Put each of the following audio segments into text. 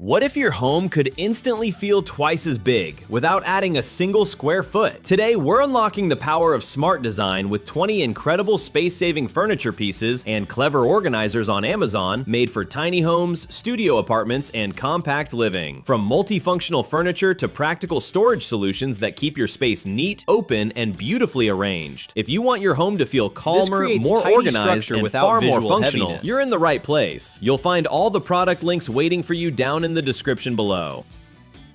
What if your home could instantly feel twice as big without adding a single square foot? Today, we're unlocking the power of smart design with 20 incredible space-saving furniture pieces and clever organizers on Amazon made for tiny homes, studio apartments, and compact living. From multifunctional furniture to practical storage solutions that keep your space neat, open, and beautifully arranged. If you want your home to feel calmer, more organized, and far more functional, you're in the right place. You'll find all the product links waiting for you down in the description below.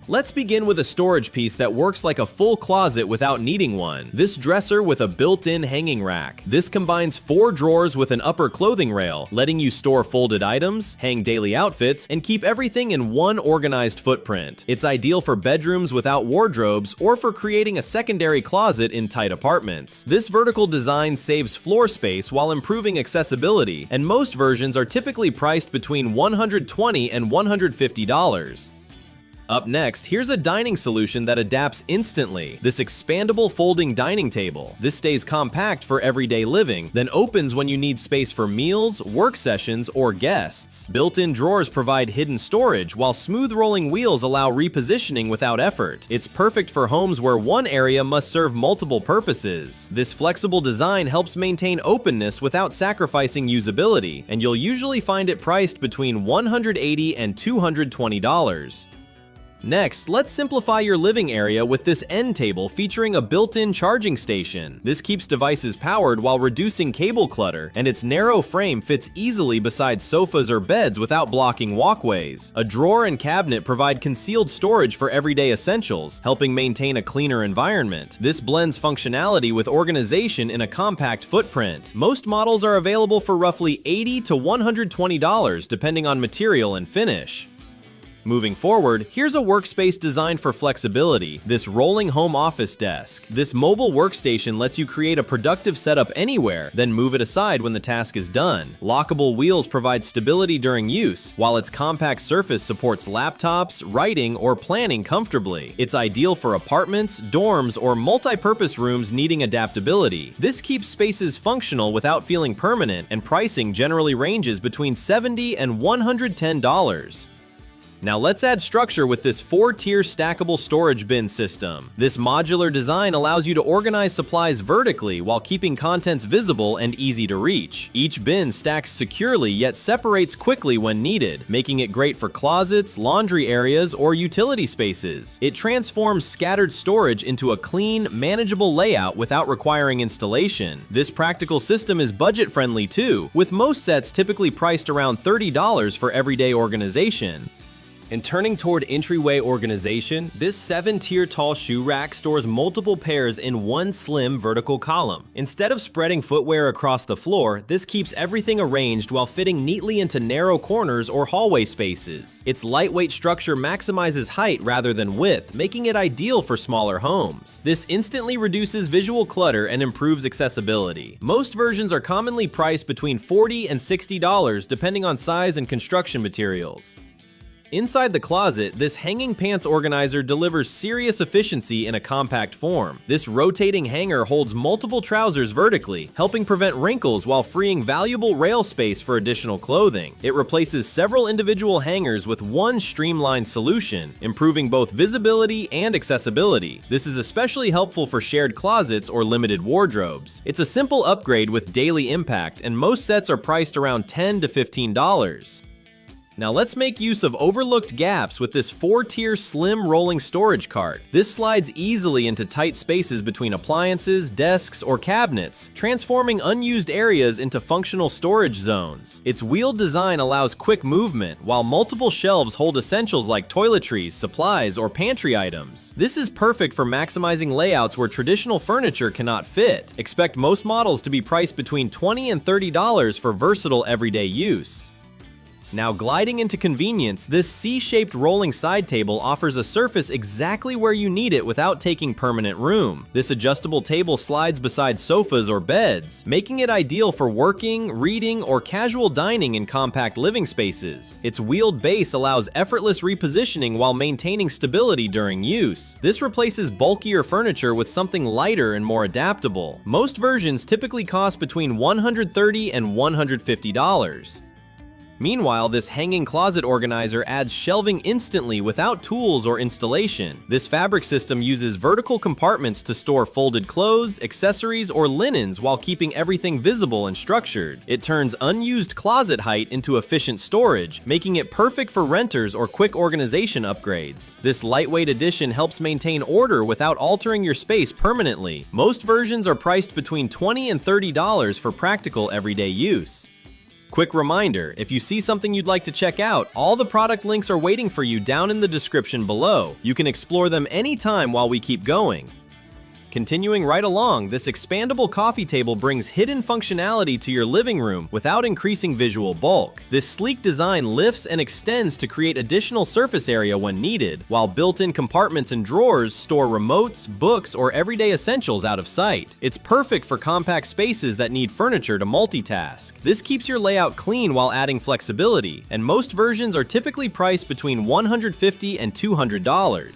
Let's begin with a storage piece that works like a full closet without needing one. This dresser with a built-in hanging rack. This combines 4 drawers with an upper clothing rail, letting you store folded items, hang daily outfits, and keep everything in one organized footprint. It's ideal for bedrooms without wardrobes or for creating a secondary closet in tight apartments. This vertical design saves floor space while improving accessibility, and most versions are typically priced between $120 and $150. Up next, here's a dining solution that adapts instantly. This expandable folding dining table. This stays compact for everyday living, then opens when you need space for meals, work sessions, or guests. Built-in drawers provide hidden storage, while smooth rolling wheels allow repositioning without effort. It's perfect for homes where one area must serve multiple purposes. This flexible design helps maintain openness without sacrificing usability, and you'll usually find it priced between $180 and $220. Next, let's simplify your living area with this end table featuring a built-in charging station. This keeps devices powered while reducing cable clutter, and its narrow frame fits easily beside sofas or beds without blocking walkways. A drawer and cabinet provide concealed storage for everyday essentials, helping maintain a cleaner environment. This blends functionality with organization in a compact footprint. Most models are available for roughly $80 to $120 depending on material and finish. Moving forward, here's a workspace designed for flexibility, this rolling home office desk. This mobile workstation lets you create a productive setup anywhere, then move it aside when the task is done. Lockable wheels provide stability during use, while its compact surface supports laptops, writing, or planning comfortably. It's ideal for apartments, dorms, or multi-purpose rooms needing adaptability. This keeps spaces functional without feeling permanent, and pricing generally ranges between $70 and $110. Now let's add structure with this 4-tier stackable storage bin system. This modular design allows you to organize supplies vertically while keeping contents visible and easy to reach. Each bin stacks securely yet separates quickly when needed, making it great for closets, laundry areas, or utility spaces. It transforms scattered storage into a clean, manageable layout without requiring installation. This practical system is budget-friendly too, with most sets typically priced around $30 for everyday organization. And turning toward entryway organization, this 7-tier tall shoe rack stores multiple pairs in one slim vertical column. Instead of spreading footwear across the floor, this keeps everything arranged while fitting neatly into narrow corners or hallway spaces. Its lightweight structure maximizes height rather than width, making it ideal for smaller homes. This instantly reduces visual clutter and improves accessibility. Most versions are commonly priced between $40 and $60 depending on size and construction materials. Inside the closet, this hanging pants organizer delivers serious efficiency in a compact form. This rotating hanger holds multiple trousers vertically, helping prevent wrinkles while freeing valuable rail space for additional clothing. It replaces several individual hangers with one streamlined solution, improving both visibility and accessibility. This is especially helpful for shared closets or limited wardrobes. It's a simple upgrade with daily impact, and most sets are priced around $10 to $15. Now let's make use of overlooked gaps with this 4-tier slim rolling storage cart. This slides easily into tight spaces between appliances, desks, or cabinets, transforming unused areas into functional storage zones. Its wheeled design allows quick movement, while multiple shelves hold essentials like toiletries, supplies, or pantry items. This is perfect for maximizing layouts where traditional furniture cannot fit. Expect most models to be priced between $20 and $30 for versatile everyday use. Now gliding into convenience, this C-shaped rolling side table offers a surface exactly where you need it without taking permanent room. This adjustable table slides beside sofas or beds, making it ideal for working, reading, or casual dining in compact living spaces. Its wheeled base allows effortless repositioning while maintaining stability during use. This replaces bulkier furniture with something lighter and more adaptable. Most versions typically cost between $130 and $150. Meanwhile, this hanging closet organizer adds shelving instantly without tools or installation. This fabric system uses vertical compartments to store folded clothes, accessories, or linens while keeping everything visible and structured. It turns unused closet height into efficient storage, making it perfect for renters or quick organization upgrades. This lightweight addition helps maintain order without altering your space permanently. Most versions are priced between $20 and $30 for practical everyday use. Quick reminder, if you see something you'd like to check out, all the product links are waiting for you down in the description below. You can explore them anytime while we keep going. Continuing right along, this expandable coffee table brings hidden functionality to your living room without increasing visual bulk. This sleek design lifts and extends to create additional surface area when needed, while built-in compartments and drawers store remotes, books, or everyday essentials out of sight. It's perfect for compact spaces that need furniture to multitask. This keeps your layout clean while adding flexibility, and most versions are typically priced between $150 and $200.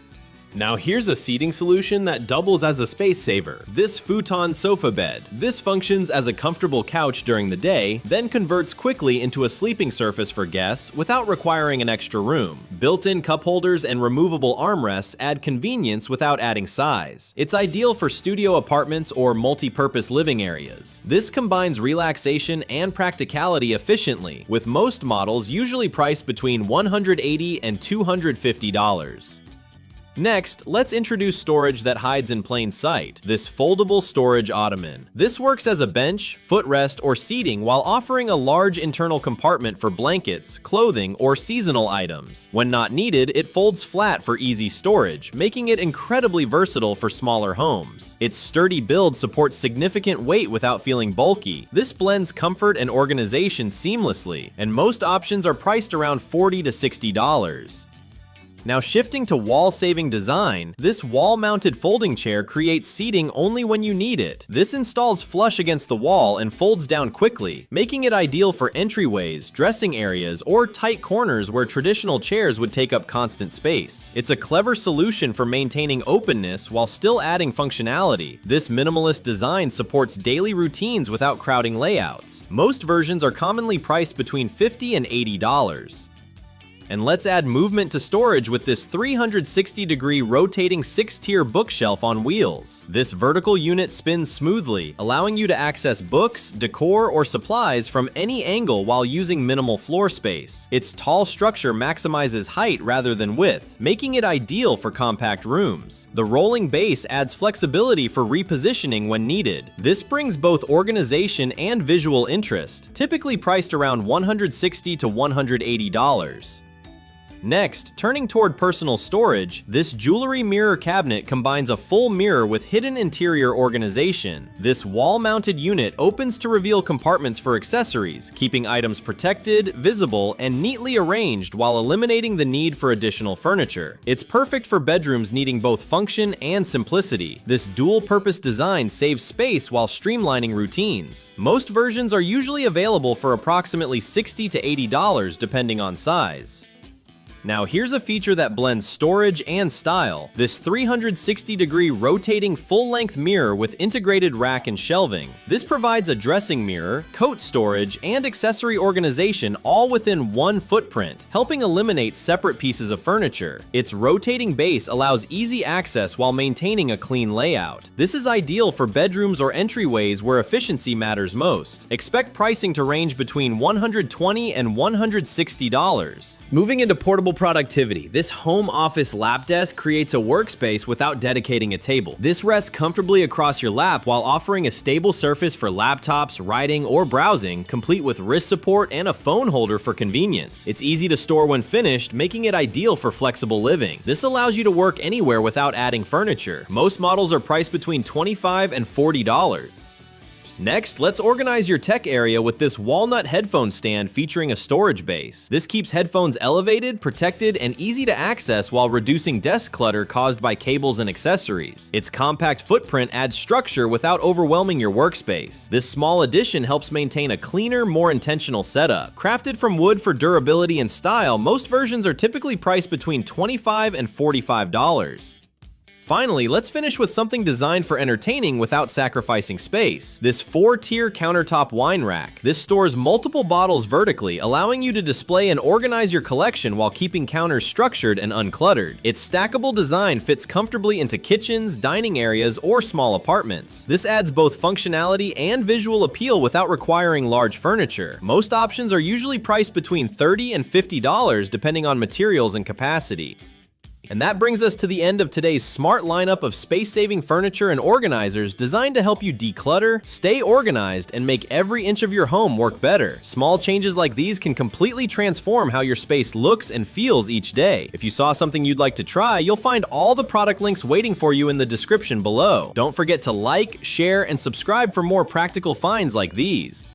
Now here's a seating solution that doubles as a space saver. This Futon Sofa Bed. This functions as a comfortable couch during the day, then converts quickly into a sleeping surface for guests without requiring an extra room. Built-in cup holders and removable armrests add convenience without adding size. It's ideal for studio apartments or multi-purpose living areas. This combines relaxation and practicality efficiently, with most models usually priced between $180 and $250. Next, let's introduce storage that hides in plain sight. This foldable storage ottoman. This works as a bench, footrest, or seating while offering a large internal compartment for blankets, clothing, or seasonal items. When not needed, it folds flat for easy storage, making it incredibly versatile for smaller homes. Its sturdy build supports significant weight without feeling bulky. This blends comfort and organization seamlessly, and most options are priced around $40 to $60. Now shifting to wall-saving design, this wall-mounted folding chair creates seating only when you need it. This installs flush against the wall and folds down quickly, making it ideal for entryways, dressing areas, or tight corners where traditional chairs would take up constant space. It's a clever solution for maintaining openness while still adding functionality. This minimalist design supports daily routines without crowding layouts. Most versions are commonly priced between $50 and $80. And let's add movement to storage with this 360-degree rotating 6-tier bookshelf on wheels. This vertical unit spins smoothly, allowing you to access books, decor, or supplies from any angle while using minimal floor space. Its tall structure maximizes height rather than width, making it ideal for compact rooms. The rolling base adds flexibility for repositioning when needed. This brings both organization and visual interest, typically priced around $160 to $180. Next, turning toward personal storage, this jewelry mirror cabinet combines a full mirror with hidden interior organization. This wall-mounted unit opens to reveal compartments for accessories, keeping items protected, visible, and neatly arranged while eliminating the need for additional furniture. It's perfect for bedrooms needing both function and simplicity. This dual-purpose design saves space while streamlining routines. Most versions are usually available for approximately $60 to $80 depending on size. Now here's a feature that blends storage and style. This 360-degree rotating full-length mirror with integrated rack and shelving. This provides a dressing mirror, coat storage, and accessory organization all within one footprint, helping eliminate separate pieces of furniture. Its rotating base allows easy access while maintaining a clean layout. This is ideal for bedrooms or entryways where efficiency matters most. Expect pricing to range between $120 and $160. Moving into portable productivity, this home office lap desk creates a workspace without dedicating a table. This rests comfortably across your lap while offering a stable surface for laptops, writing, or browsing, complete with wrist support and a phone holder for convenience. It's easy to store when finished, making it ideal for flexible living. This allows you to work anywhere without adding furniture. Most models are priced between $25 and $40. Next, let's organize your tech area with this Walnut headphone stand featuring a storage base. This keeps headphones elevated, protected, and easy to access while reducing desk clutter caused by cables and accessories. Its compact footprint adds structure without overwhelming your workspace. This small addition helps maintain a cleaner, more intentional setup. Crafted from wood for durability and style, most versions are typically priced between $25 and $45. Finally, let's finish with something designed for entertaining without sacrificing space. This 4-tier countertop wine rack. This stores multiple bottles vertically, allowing you to display and organize your collection while keeping counters structured and uncluttered. Its stackable design fits comfortably into kitchens, dining areas, or small apartments. This adds both functionality and visual appeal without requiring large furniture. Most options are usually priced between $30 and $50 depending on materials and capacity. And that brings us to the end of today's smart lineup of space-saving furniture and organizers designed to help you declutter, stay organized, and make every inch of your home work better. Small changes like these can completely transform how your space looks and feels each day. If you saw something you'd like to try, you'll find all the product links waiting for you in the description below. Don't forget to like, share, and subscribe for more practical finds like these.